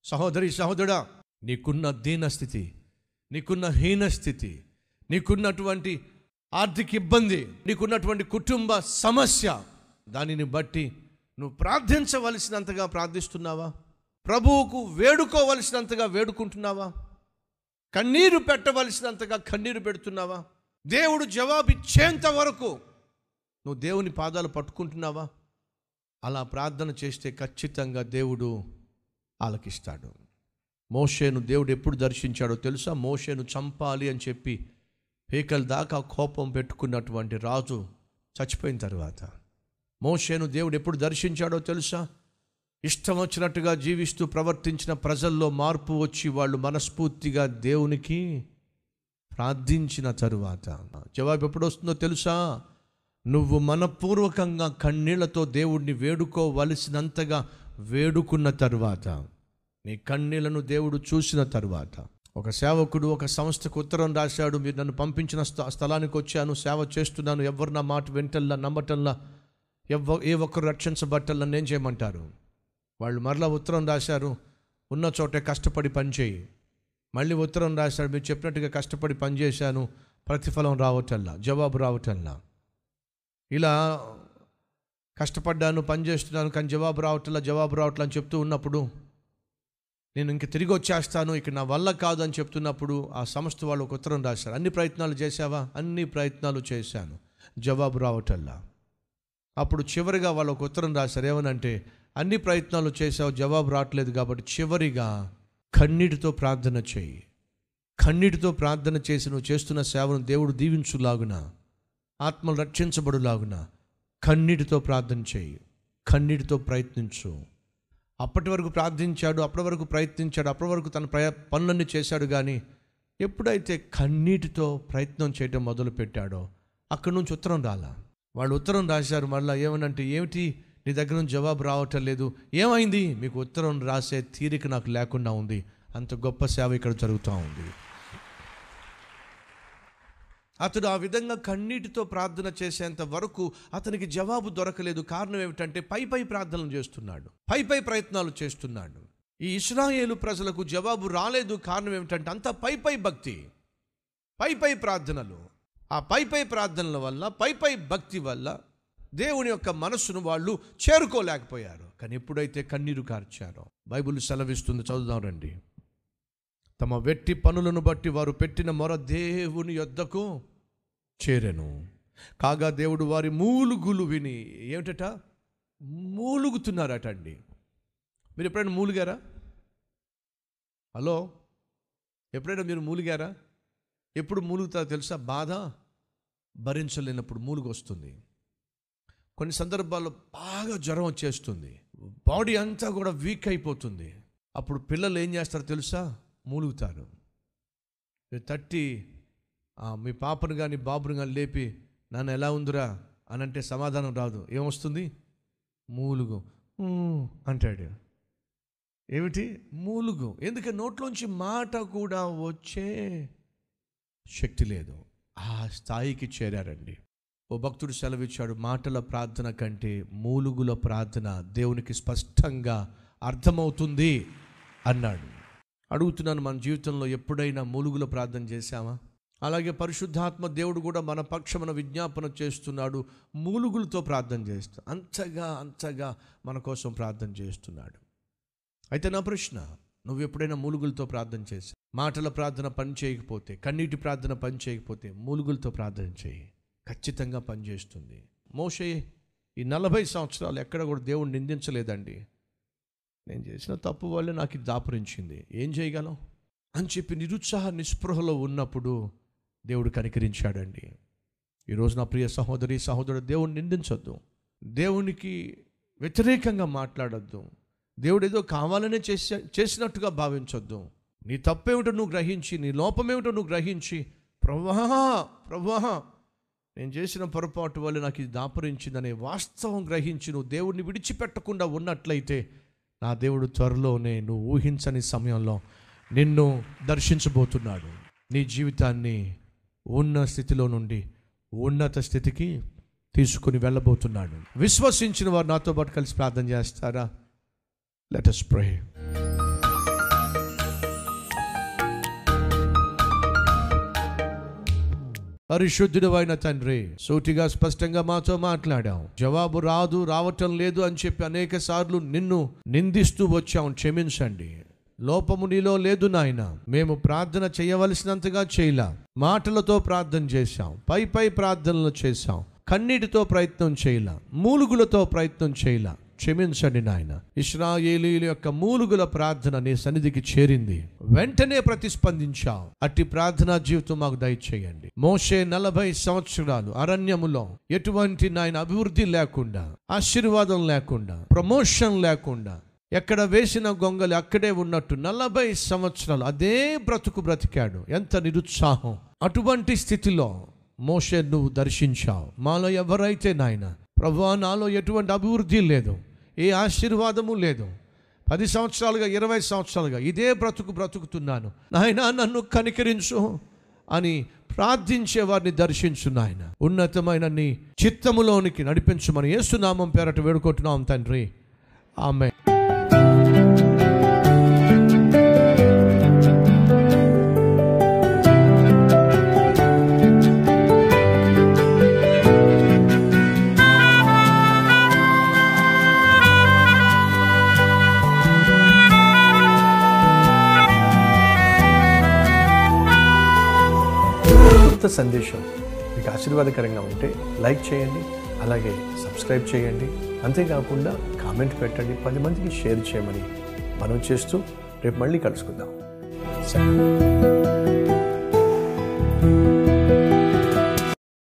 సహోదరి సహోదరుడా, నీకున్న దీనస్థితి, నీకున్న హీనస్థితి, నీకున్నటువంటి ఆర్థిక ఇబ్బంది, నీకున్నటువంటి కుటుంబ సమస్య, దానిని బట్టి నువ్వు ప్రార్థించవలసినంతగా ప్రార్థిస్తున్నావా? ప్రభువుకు వేడుకోవలసినంతగా వేడుకుంటున్నావా? కన్నీరు పెట్టవలసినంతగా కన్నీరు పెడుతున్నావా? దేవుడు జవాబిచ్చేంత వరకు నువ్వు దేవుని పాదాలు పట్టుకుంటున్నావా? అలా ప్రార్థన చేస్తే ఖచ్చితంగా దేవుడు ఆలకిస్తాడు. మోషేను దేవుడు ఎప్పుడు దర్శించాడో తెలుసా? మోషేను చంపాలి అని చెప్పి పేకల దాకా కోపం పెట్టుకున్నటువంటి రాజు చచ్చిపోయిన తర్వాత. మోషేను దేవుడు ఎప్పుడు దర్శించాడో తెలుసా? ఇష్టం వచ్చినట్టుగా జీవిస్తూ ప్రవర్తించిన ప్రజల్లో మార్పు వచ్చి వాళ్ళు మనస్ఫూర్తిగా దేవునికి ప్రార్థించిన తరువాత. జవాబు ఎప్పుడు వస్తుందో తెలుసా? నువ్వు మనపూర్వకంగా కన్నీళ్లతో దేవుడిని వేడుకోవలసినంతగా వేడుకున్న తరువాత, నీ కన్నీళ్లను దేవుడు చూసిన తరువాత. ఒక సేవకుడు ఒక సంస్థకు ఉత్తరం రాశాడు, మీరు నన్ను పంపించిన స్థలానికి వచ్చాను, సేవ చేస్తున్నాను, ఎవరు నా మాట వెంటల్లా నమ్మటంలా, ఏ ఒక్కరు రక్షించబట్టల్లా నేను చేయమంటారు? వాళ్ళు మరలా ఉత్తరం రాశారు, ఉన్న చోటే కష్టపడి పనిచేయి. మళ్ళీ ఉత్తరం రాశాడు, మీరు చెప్పినట్టుగా కష్టపడి పనిచేశాను, ప్రతిఫలం రావటల్లా, జవాబు రావటల్లా. ఇలా కష్టపడ్డాను, పనిచేస్తున్నాను, కానీ జవాబు రావట్లా అని చెప్తూ ఉన్నప్పుడు, నేను ఇంక తిరిగి వచ్చేస్తాను, ఇక నా వల్ల కాదు అని చెప్తున్నప్పుడు ఆ సంస్థ వాళ్ళు ఒక ఉత్తరం రాశారు, అన్ని ప్రయత్నాలు చేశావా? అన్ని ప్రయత్నాలు చేశాను, జవాబు రావటల్లా. అప్పుడు చివరిగా వాళ్ళు ఒక ఉత్తరం రాశారు, ఏమనంటే, అన్ని ప్రయత్నాలు చేసావు, జవాబు రావట్లేదు, కాబట్టి చివరిగా కన్నీటితో ప్రార్థన చేయి. కన్నీటితో ప్రార్థన చేసి నువ్వు చేస్తున్న సేవను దేవుడు దీవించులాగున, ఆత్మలు రక్షించబడులాగున కన్నీటితో ప్రార్థన చేయి, కన్నీటితో ప్రయత్నించు. అప్పటి వరకు ప్రార్థించాడు, అప్పటి వరకు ప్రయత్నించాడు, అప్పటి వరకు తన పనులన్నీ చేశాడు, కానీ ఎప్పుడైతే కన్నీటితో ప్రయత్నం చేయడం మొదలు పెట్టాడో అక్కడి నుంచి ఉత్తరం రాలా. వాళ్ళు ఉత్తరం రాశారు మళ్ళీ, ఏమనంటే, ఏమిటి నీ దగ్గర నుంచి జవాబు రావటం లేదు, ఏమైంది? మీకు ఉత్తరం రాసే తీరిక నాకు లేకుండా ఉంది, అంత గొప్ప సేవ ఇక్కడ జరుగుతూ ఉంది. అతడు ఆ విధంగా కన్నీటితో ప్రార్థన చేసేంత వరకు అతనికి జవాబు దొరకలేదు. కారణం ఏమిటంటే, పై ప్రార్థనలు చేస్తున్నాడు, పై ప్రయత్నాలు చేస్తున్నాడు. ఈ ఇశ్రాయేలు ప్రజలకు జవాబు రాలేదు. కారణం ఏమిటంటే, అంత పై భక్తి, పై ప్రార్థనలు. ఆ పై ప్రార్థనల వల్ల, పై భక్తి వల్ల దేవుని యొక్క మనస్సును వాళ్ళు చేరుకోలేకపోయారు. కానీ ఎప్పుడైతే కన్నీరు కార్చారో, బైబిల్ సెలవిస్తుంది, చదువుదాం రండి. తమ వెట్టి పనులను బట్టి వారు పెట్టిన మొర దేవుని యొద్దకు చేరెను, కాగా దేవుడు వారి మూలుగులు విని, ఏమిటట? మూలుగుతున్నారట అండి. మీరు ఎప్పుడైనా మూలిగారా? హలో, ఎప్పుడైనా మీరు మూలిగారా? ఎప్పుడు మూలుగుతారో తెలుసా? బాధ భరించలేనప్పుడు మూలుగు వస్తుంది. కొన్ని సందర్భాల్లో బాగా జ్వరం వచ్చేస్తుంది, బాడీ అంతా కూడా వీక్ అయిపోతుంది. అప్పుడు పిల్లలు ఏం చేస్తారో తెలుసా? మూలుగుతారు. తట్టి మీ పాపను కానీ బాబును కానీ లేపి, నాన్న ఎలా ఉందిరా అని అంటే సమాధానం రాదు. ఏమొస్తుంది? మూలుగు అంటాడు. ఏమిటి? మూలుగు. ఎందుకంటే నోట్లోంచి మాట కూడా వచ్చే శక్తి లేదు. ఆ స్థాయికి చేరారండి. ఓ భక్తుడు సెలవిచ్చాడు, మాటల ప్రార్థన కంటే మూలుగుల ప్రార్థన దేవునికి స్పష్టంగా అర్థమవుతుంది అన్నాడు. అడుగుతున్నాను, మన జీవితంలో ఎప్పుడైనా మూలుగుల ప్రార్థన చేశామా? అలాగే పరిశుద్ధాత్మ దేవుడు కూడా మన పక్షమున విజ్ఞాపన చేస్తున్నాడు, మూలుగులతో ప్రార్థన చేస్తూ అంతగా మన కోసం ప్రార్థన చేస్తున్నాడు. అయితే నా ప్రశ్న, నువ్వు ఎప్పుడైనా మూలుగులతో ప్రార్థన చేసి, మాటల ప్రార్థన పని చేయకపోతే, కన్నీటి ప్రార్థన పని చేయకపోతే, మూలుగులతో ప్రార్థన చేయి, ఖచ్చితంగా పనిచేస్తుంది. మోషే ఈ 40 సంవత్సరాలు ఎక్కడ కూడా దేవుడు నిందించలేదండి. నేను చేసిన తప్పు వల్లే నాకు ఇది దాపురించింది, ఏం చేయగలం అని చెప్పి నిరుత్సాహ నిస్పృహలో ఉన్నప్పుడు దేవుడు కనికరించాడండి. ఈరోజు నా ప్రియ సహోదరి సహోదరుడు, దేవుడిని నిందించొద్దు, దేవునికి వ్యతిరేకంగా మాట్లాడొద్దు, దేవుడు ఏదో కావాలనే చేసినట్టుగా భావించొద్దు. నీ తప్పేమిటో నువ్వు గ్రహించి, నీ లోపమేమిటో నువ్వు గ్రహించి, ప్రభువా నేను చేసిన పొరపాటు వల్ల నాకు ఇది దాపురించిందనే వాస్తవం గ్రహించి నువ్వు దేవుడిని విడిచిపెట్టకుండా ఉన్నట్లయితే, నా దేవుడు త్వరలోనే నువ్వు ఊహించని సమయంలో నిన్ను దర్శించబోతున్నాడు. నీ జీవితాన్ని ఉన్న స్థితిలో నుండి ఉన్నత స్థితికి తీసుకుని వెళ్ళబోతున్నాడు. విశ్వసించిన వారు నాతో పాటు కలిసి ప్రార్థన చేస్తారా? Let us pray. పరిశుద్ధుడు అయిన తండ్రి, సూటిగా స్పష్టంగా మాతో మాట్లాడాం. జవాబు రావటం లేదు అని చెప్పి అనేక సార్లు నిన్ను నిందిస్తూ వచ్చాం. క్షమించండి. లోపము నీలో లేదు నాయన. మేము ప్రార్థన చేయవలసినంతగా చేయలా. మాటలతో ప్రార్థన చేశాం, పై ప్రార్థనలు చేశాం, కన్నీటితో ప్రయత్నం చేయలా, మూలుగులతో ప్రయత్నం చేయలా. క్షమించండి నాయన. ఇశ్రాయేలీయుల యొక్క మూలుగుల ప్రార్థన నీ సన్నిధికి చేరింది, వెంటనే ప్రతిస్పందించావు. అట్టి ప్రార్థనా జీవితం మాకు దయచేయండి. మోషే 40 సంవత్సరాలు అరణ్యములో ఎటువంటి నాయన అభివృద్ధి లేకుండా, ఆశీర్వాదం లేకుండా, ప్రమోషన్ లేకుండా, ఎక్కడ వేసిన గొంగలి అక్కడే ఉన్నట్టు 40 సంవత్సరాలు అదే బ్రతికాడు. ఎంత నిరుత్సాహం! అటువంటి స్థితిలో మోషే నువ్వు దర్శించావు. మాలో ఎవరైతే నాయన ప్రభువా నాలో ఎటువంటి అభివృద్ధి లేదు, ఏ ఆశీర్వాదము లేదు, 10 సంవత్సరాలుగా 20 సంవత్సరాలుగా ఇదే బ్రతుకుతున్నాను నాయన, నన్ను కనికరించు అని ప్రార్థించే వారిని దర్శించు నాయన. ఉన్నతమైన నీ చిత్తములోనికి నడిపించుమని యేసు నామం పేరట వేడుకుంటున్నాం తండ్రి. ఆమేన్. సందేశం మీకు ఆశీర్వాదకరంగా ఉంటే లైక్ చేయండి, అలాగే సబ్స్క్రైబ్ చేయండి. అంతేకాకుండా కామెంట్ పెట్టండి, 10 మందికి షేర్ చేయమని మనం చేస్తూ రేపు మళ్ళీ కలుసుకుందాం.